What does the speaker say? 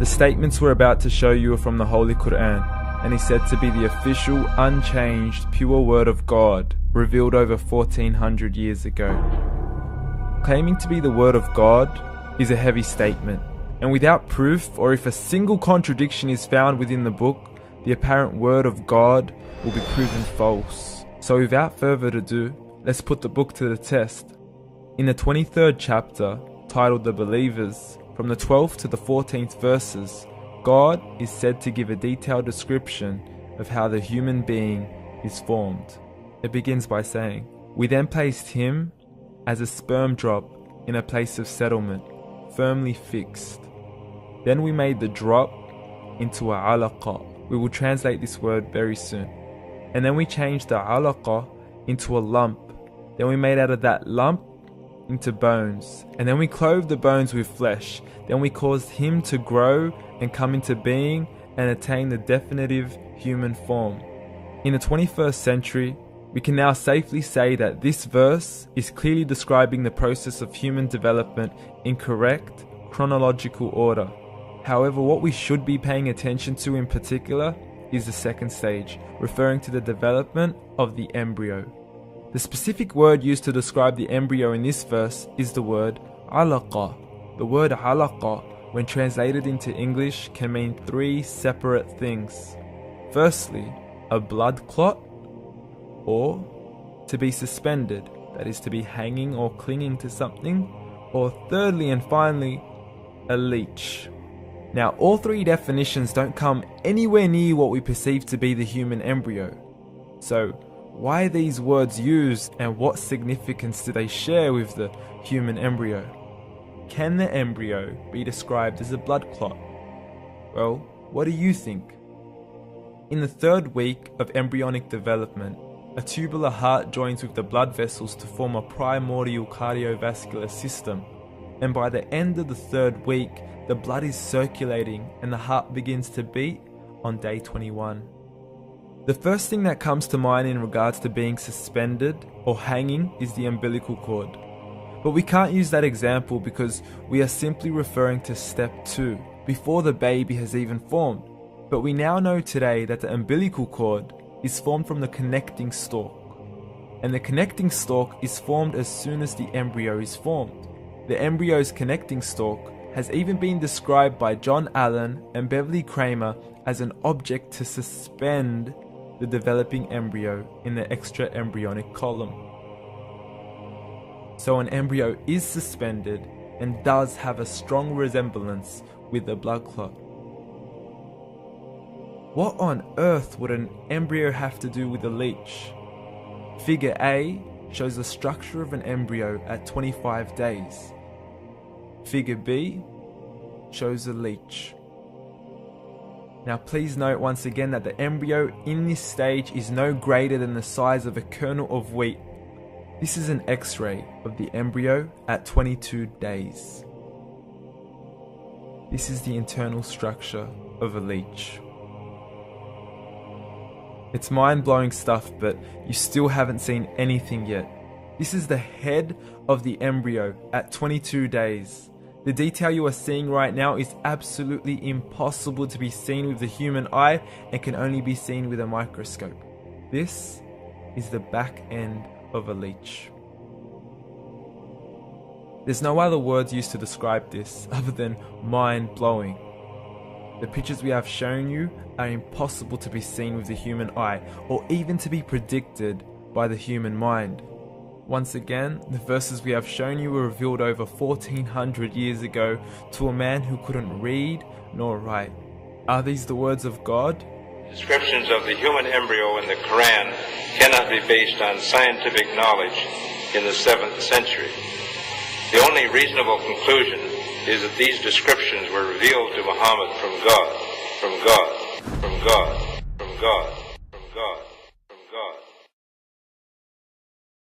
The statements we're about to show you are from the Holy Qur'an, and is said to be the official, unchanged, pure word of God, revealed over 1400 years ago. Claiming to be the word of God is a heavy statement, and without proof, or if a single contradiction is found within the book, the apparent word of God will be proven false. So without further ado, let's put the book to the test. In the 23rd chapter, titled The Believers, from the 12th to the 14th verses, God is said to give a detailed description of how the human being is formed. It begins by saying, "We then placed him as a sperm drop in a place of settlement, firmly fixed. Then we made the drop into a alaqa." We will translate this word very soon. "And then we changed the alaqa into a lump. Then we made out of that lump into bones. And then we clothed the bones with flesh. Then we caused him to grow and come into being and attain the definitive human form." In the 21st century, we can now safely say that this verse is clearly describing the process of human development in correct chronological order. However, what we should be paying attention to in particular is the second stage, referring to the development of the embryo. The specific word used to describe the embryo in this verse is the word alaqa. The word alaqa, when translated into English, can mean three separate things. Firstly, a blood clot, or to be suspended, that is to be hanging or clinging to something, or thirdly and finally, a leech. Now, all three definitions don't come anywhere near what we perceive to be the human embryo. So, why are these words used, and what significance do they share with the human embryo? Can the embryo be described as a blood clot? Well, what do you think? In the 3rd week of embryonic development, a tubular heart joins with the blood vessels to form a primordial cardiovascular system, and by the end of the 3rd week, the blood is circulating and the heart begins to beat on day 21. The first thing that comes to mind in regards to being suspended or hanging is the umbilical cord. But we can't use that example because we are simply referring to step 2, before the baby has even formed. But we now know today that the umbilical cord is formed from the connecting stalk. And the connecting stalk is formed as soon as the embryo is formed. The embryo's connecting stalk has even been described by John Allen and Beverly Kramer as an object to suspend the developing embryo in the extra-embryonic column. So an embryo is suspended and does have a strong resemblance with a blood clot. What on earth would an embryo have to do with a leech? Figure A shows the structure of an embryo at 25 days. Figure B shows a leech. Now please note once again that the embryo in this stage is no greater than the size of a kernel of wheat. This is an X-ray of the embryo at 22 days. This is the internal structure of a leech. It's mind-blowing stuff, but you still haven't seen anything yet. This is the head of the embryo at 22 days. The detail you are seeing right now is absolutely impossible to be seen with the human eye and can only be seen with a microscope. This is the back end of a leech. There's no other words used to describe this other than mind-blowing. The pictures we have shown you are impossible to be seen with the human eye or even to be predicted by the human mind. Once again, the verses we have shown you were revealed over 1400 years ago to a man who couldn't read nor write. Are these the words of God? Descriptions of the human embryo in the Quran cannot be based on scientific knowledge in the 7th century. The only reasonable conclusion is that these descriptions were revealed to Muhammad from God, from God, from God, from God.